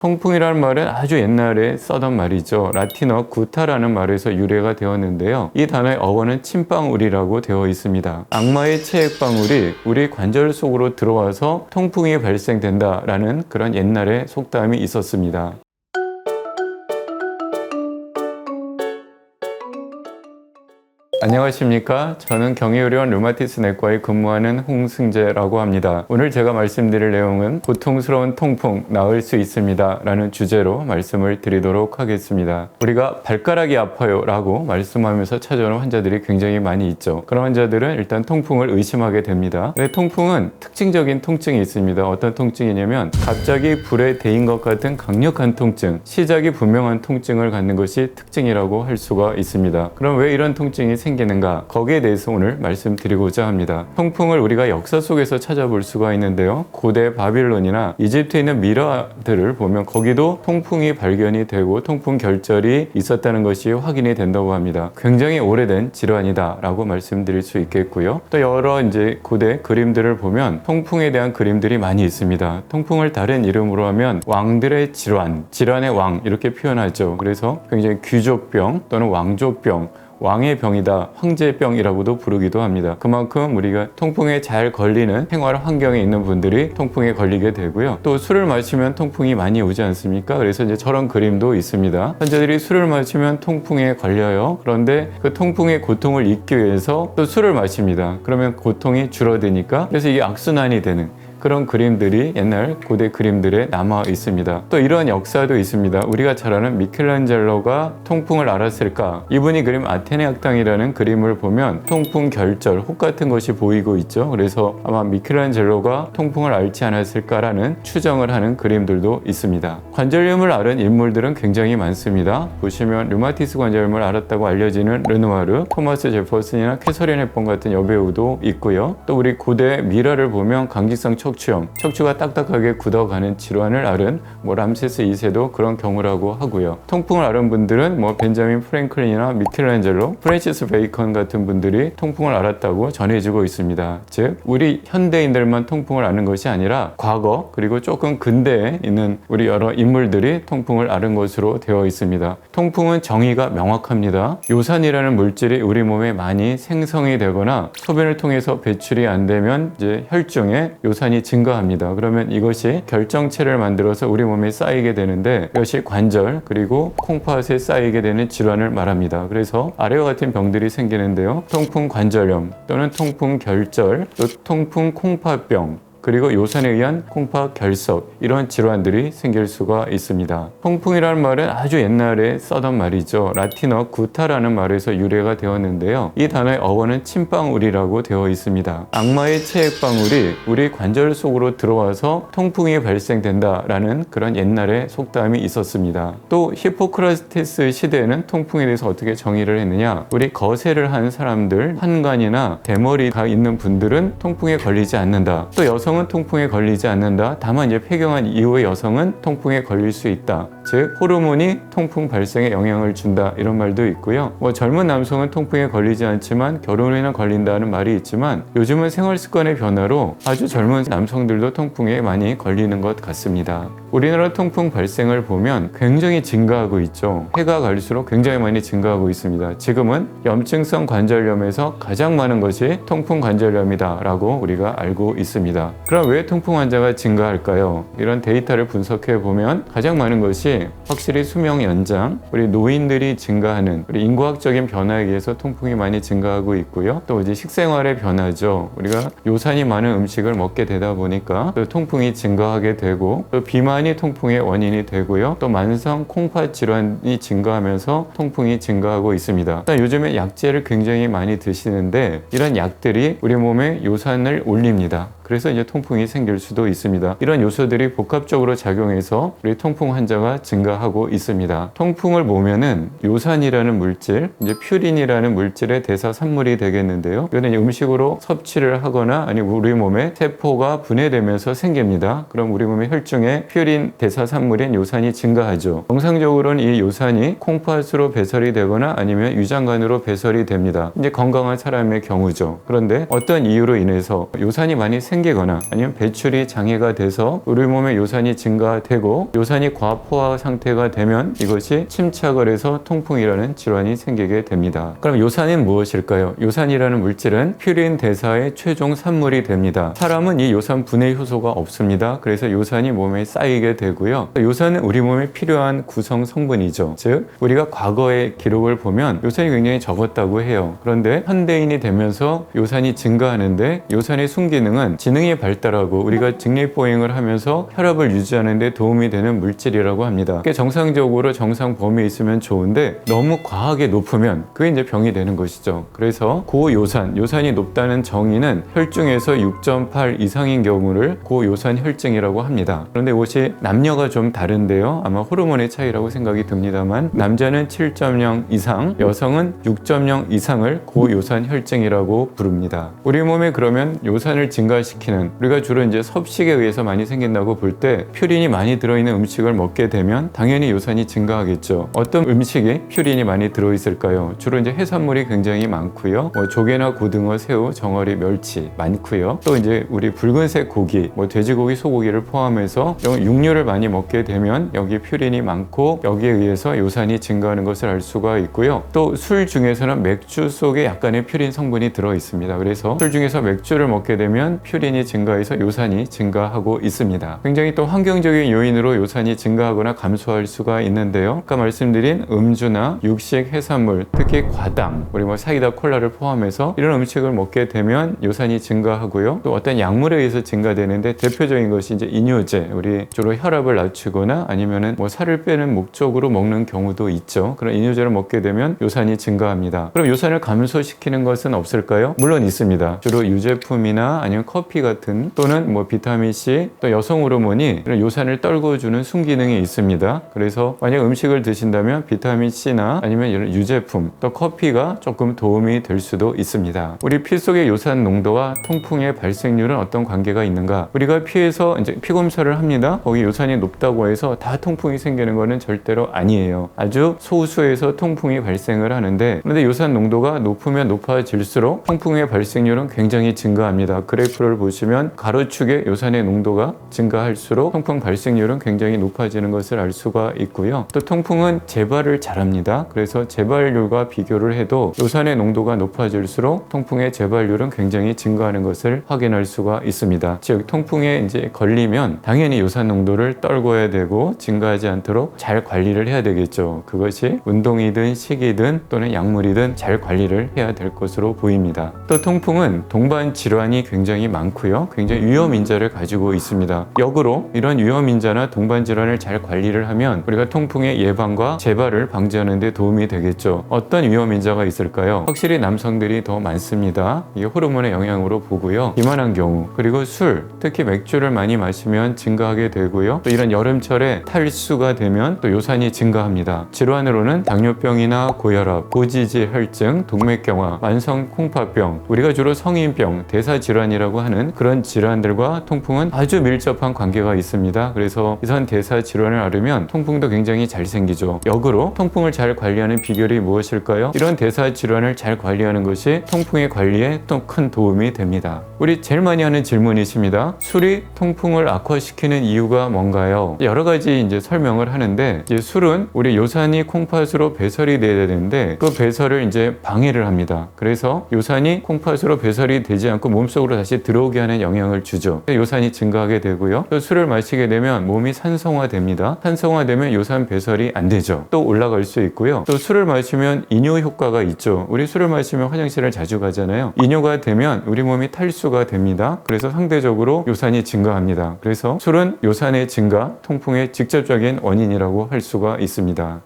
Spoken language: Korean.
통풍이라는 말은 아주 옛날에 쓰던 말이죠. 라틴어 구타라는 말에서 유래가 되었는데요. 이 단어의 어원은 침방울이라고 되어 있습니다. 악마의 체액방울이 우리 관절 속으로 들어와서 통풍이 발생된다라는 그런 옛날의 속담이 있었습니다. 안녕하십니까? 저는 경희의료원 류마티스 내과에 근무하는 홍승재라고 합니다. 오늘 제가 말씀드릴 내용은 고통스러운 통풍 나을 수 있습니다 라는 주제로 말씀을 드리도록 하겠습니다. 우리가 발가락이 아파요 라고 말씀하면서 찾아오는 환자들이 굉장히 많이 있죠. 그런 환자들은 일단 통풍을 의심하게 됩니다. 근데 통풍은 특징적인 통증이 있습니다. 어떤 통증이냐면 갑자기 불에 데인 것 같은 강력한 통증, 시작이 분명한 통증을 갖는 것이 특징이라고 할 수가 있습니다. 그럼 왜 이런 통증이 생기는가? 거기에 대해서 오늘 말씀드리고자 합니다. 통풍을 우리가 역사 속에서 찾아볼 수가 있는데요. 고대 바빌론이나 이집트에 있는 미라들을 보면 거기도 통풍이 발견이 되고 통풍 결절이 있었다는 것이 확인이 된다고 합니다. 굉장히 오래된 질환이다 라고 말씀드릴 수 있겠고요. 또 여러 고대 그림들을 보면 통풍에 대한 그림들이 많이 있습니다. 통풍을 다른 이름으로 하면 왕들의 질환, 질환의 왕 이렇게 표현하죠. 그래서 굉장히 귀족병 또는 왕족병, 왕의 병이다, 황제병이라고도 부르기도 합니다. 그만큼 우리가 통풍에 잘 걸리는 생활 환경에 있는 분들이 통풍에 걸리게 되고요. 또 술을 마시면 통풍이 많이 오지 않습니까? 그래서 저런 그림도 있습니다. 환자들이 술을 마시면 통풍에 걸려요. 그런데 그 통풍의 고통을 잊기 위해서 또 술을 마십니다. 그러면 고통이 줄어드니까 그래서 이게 악순환이 되는 그런 그림들이 옛날 고대 그림들에 남아 있습니다. 또 이런 역사도 있습니다. 우리가 잘 아는 미켈란젤로가 통풍을 알았을까? 이분이 그림 아테네 학당이라는 그림을 보면 통풍 결절, 혹 같은 것이 보이고 있죠. 그래서 아마 미켈란젤로가 통풍을 앓지 않았을까라는 추정을 하는 그림들도 있습니다. 관절염을 앓은 인물들은 굉장히 많습니다. 보시면 류마티스 관절염을 앓았다고 알려지는 르누아르, 토마스 제퍼슨이나 캐서린 헵번 같은 여배우도 있고요. 또 우리 고대 미라를 보면 강직성 척추염, 척추가 딱딱하게 굳어가는 질환을 앓은 람세스 2세도 그런 경우라고 하고요. 통풍을 앓은 분들은 벤자민 프랭클린이나 미켈란젤로, 프랜시스 베이컨 같은 분들이 통풍을 앓았다고 전해지고 있습니다. 즉 우리 현대인들만 통풍을 앓는 것이 아니라 과거 그리고 조금 근대에 있는 우리 여러 인물들이 통풍을 앓은 것으로 되어 있습니다. 통풍은 정의가 명확합니다. 요산이라는 물질이 우리 몸에 많이 생성이 되거나 소변을 통해서 배출이 안 되면 혈중에 요산이 증가합니다. 그러면 이것이 결정체를 만들어서 우리 몸에 쌓이게 되는데 이것이 관절 그리고 콩팥에 쌓이게 되는 질환을 말합니다. 그래서 아래와 같은 병들이 생기는데요. 통풍 관절염 또는 통풍 결절, 또 통풍 콩팥병, 그리고 요산에 의한 콩팥 결석 이런 질환들이 생길 수가 있습니다. 통풍이라는 말은 아주 옛날에 쓰던 말이죠. 라틴어 구타라는 말에서 유래가 되었는데요. 이 단어의 어원은 침방울이라고 되어 있습니다. 악마의 체액방울이 우리 관절 속으로 들어와서 통풍이 발생된다라는 그런 옛날의 속담이 있었습니다. 또 히포크라테스 시대에는 통풍에 대해서 어떻게 정의를 했느냐? 우리 거세를 한 사람들, 환관이나 대머리가 있는 분들은 통풍에 걸리지 않는다. 또 여성은 통풍에 걸리지 않는다. 다만 폐경한 이후의 여성은 통풍에 걸릴 수 있다. 즉 호르몬이 통풍 발생에 영향을 준다 이런 말도 있고요. 젊은 남성은 통풍에 걸리지 않지만 결혼으로 인해 걸린다는 말이 있지만 요즘은 생활 습관의 변화로 아주 젊은 남성들도 통풍에 많이 걸리는 것 같습니다. 우리나라 통풍 발생을 보면 굉장히 증가하고 있죠. 해가 갈수록 굉장히 많이 증가하고 있습니다. 지금은 염증성 관절염에서 가장 많은 것이 통풍 관절염이다 라고 우리가 알고 있습니다. 그럼 왜 통풍 환자가 증가할까요? 이런 데이터를 분석해 보면 가장 많은 것이 확실히 수명 연장, 우리 노인들이 증가하는 우리 인구학적인 변화에 의해서 통풍이 많이 증가하고 있고요. 또 식생활의 변화죠. 우리가 요산이 많은 음식을 먹게 되다 보니까 또 통풍이 증가하게 되고 또 비만이 통풍의 원인이 되고요. 또 만성 콩팥 질환이 증가하면서 통풍이 증가하고 있습니다. 요즘에 약제를 굉장히 많이 드시는데 이런 약들이 우리 몸에 요산을 올립니다. 그래서 통풍이 생길 수도 있습니다. 이런 요소들이 복합적으로 작용해서 우리 통풍 환자가 증가하고 있습니다. 통풍을 보면은 요산이라는 물질, 퓨린이라는 물질의 대사 산물이 되겠는데요. 이거는 음식으로 섭취를 하거나 아니면 우리 몸에 세포가 분해되면서 생깁니다. 그럼 우리 몸의 혈중에 퓨린 대사 산물인 요산이 증가하죠. 정상적으로는 이 요산이 콩팥으로 배설이 되거나 아니면 유장관으로 배설이 됩니다. 건강한 사람의 경우죠. 그런데 어떤 이유로 인해서 요산이 많이 생기거나 아니면 배출이 장애가 돼서 우리 몸에 요산이 증가되고 요산이 과포화 상태가 되면 이것이 침착을 해서 통풍이라는 질환이 생기게 됩니다. 그럼 요산은 무엇일까요? 요산이라는 물질은 퓨린 대사의 최종 산물이 됩니다. 사람은 이 요산 분해 효소가 없습니다. 그래서 요산이 몸에 쌓이게 되고요. 요산은 우리 몸에 필요한 구성 성분이죠. 즉 우리가 과거의 기록을 보면 요산이 굉장히 적었다고 해요. 그런데 현대인이 되면서 요산이 증가하는데 요산의 순기능은 지능이 발달하고 우리가 직립보행을 하면서 혈압을 유지하는 데 도움이 되는 물질이라고 합니다. 정상적으로 정상 범위에 있으면 좋은데 너무 과하게 높으면 그게 이제 병이 되는 것이죠. 그래서 고요산, 요산이 높다는 정의는 혈중에서 6.8 이상인 경우를 고요산 혈증이라고 합니다. 그런데 이것이 남녀가 좀 다른데요. 아마 호르몬의 차이라고 생각이 듭니다만 남자는 7.0 이상, 여성은 6.0 이상을 고요산 혈증이라고 부릅니다. 우리 몸에 그러면 요산을 증가시키는 우리가 주로 이제 섭식에 의해서 많이 생긴다고 볼 때 퓨린이 많이 들어있는 음식을 먹게 되면 당연히 요산이 증가하겠죠. 어떤 음식에 퓨린이 많이 들어있을까요? 주로 이제 해산물이 굉장히 많고요. 조개나 고등어, 새우, 정어리, 멸치 많고요. 또 이제 우리 붉은색 고기, 돼지고기, 소고기를 포함해서 육류를 많이 먹게 되면 여기 퓨린이 많고 여기에 의해서 요산이 증가하는 것을 알 수가 있고요. 또 술 중에서는 맥주 속에 약간의 퓨린 성분이 들어 있습니다. 그래서 술 중에서 맥주를 먹게 되면 퓨린이 증가해서 요산이 증가하고 있습니다. 굉장히 또 환경적인 요인으로 요산이 증가하거나 감소할 수가 있는데요. 아까 말씀드린 음주나 육식, 해산물, 특히 과당, 우리 사이다, 콜라를 포함해서 이런 음식을 먹게 되면 요산이 증가하고요. 또 어떤 약물에 의해서 증가되는데 대표적인 것이 이제 이뇨제, 우리 주로 혈압을 낮추거나 아니면은 살을 빼는 목적으로 먹는 경우도 있죠. 그런 이뇨제를 먹게 되면 요산이 증가합니다. 그럼 요산을 감소시키는 것은 없을까요? 물론 있습니다. 주로 유제품이나 아니면 커피 같은 또는 비타민C, 또 여성 호르몬이 이런 요산을 떨궈주는 순기능이 있습니다. 그래서 만약 음식을 드신다면 비타민C나 아니면 이런 유제품, 또 커피가 조금 도움이 될 수도 있습니다. 우리 피 속의 요산 농도와 통풍의 발생률은 어떤 관계가 있는가? 우리가 피에서 이제 피 검사를 합니다. 거기 요산이 높다고 해서 다 통풍이 생기는 것은 절대로 아니에요. 아주 소수에서 통풍이 발생을 하는데 그런데 요산 농도가 높으면 높아질수록 통풍의 발생률은 굉장히 증가합니다. 그래프를 보시면 가로축에 요산의 농도가 증가할수록 통풍 발생률은 굉장히 높아지는 것을 알 수가 있고요. 또 통풍은 재발을 잘합니다. 그래서 재발률과 비교를 해도 요산의 농도가 높아질수록 통풍의 재발률은 굉장히 증가하는 것을 확인할 수가 있습니다. 즉 통풍에 이제 걸리면 당연히 요산 농도를 떨궈야 되고 증가하지 않도록 잘 관리를 해야 되겠죠. 그것이 운동이든 식이든 또는 약물이든 잘 관리를 해야 될 것으로 보입니다. 또 통풍은 동반 질환이 굉장히 많고요. 굉장히 위험 인자를 가지고 있습니다. 역으로 이런 위험 인자나 동반 질환을 잘 관리를 하면 우리가 통풍의 예방과 재발을 방지하는 데 도움이 되겠죠. 어떤 위험 인자가 있을까요? 확실히 남성들이 더 많습니다. 이게 호르몬의 영향으로 보고요. 비만한 경우, 그리고 술, 특히 맥주를 많이 마시면 증가하게 되고요. 또 이런 여름철에 탈수가 되면 또 요산이 증가합니다. 질환으로는 당뇨병이나 고혈압, 고지질 혈증, 동맥경화, 만성 콩팥병, 우리가 주로 성인병, 대사질환이라고 하는 그런 질환들과 통풍은 아주 밀접한 관계가 있습니다. 그래서 이런 대사질환을 앓으면 통풍도 굉장히 잘 생기죠. 역으로 통풍을 잘 관리하는 비결이 무엇일까요? 이런 대사질환을 잘 관리하는 것이 통풍의 관리에 또 큰 도움이 됩니다. 우리 제일 많이 하는 질문이십니다. 술이 통풍을 악화시키는 이유가 뭔가요? 여러 가지 이제 설명을 하는데 이제 술은 우리 요산이 콩팥으로 배설이 돼야 되는데 그 배설을 이제 방해를 합니다. 그래서 요산이 콩팥으로 배설이 되지 않고 몸속으로 다시 들어오게 하는 영향을 주죠. 요산이 증가하게 되고요. 또 술을 마시게 되면 몸이 산성화됩니다. 산성화되면 요산 배설이 안 되죠. 또 올라갈 수 있고요. 또 술을 마시면 이뇨 효과가 있죠. 우리 술을 마시면 화장실을 자주 가잖아요. 이뇨가 되면 우리 몸이 탈수가 됩니다. 그래서 상대적으로 요산이 증가합니다. 그래서 술은 요산의 증가, 통풍의 직접적인 원인이라고 할 수가 있습니다.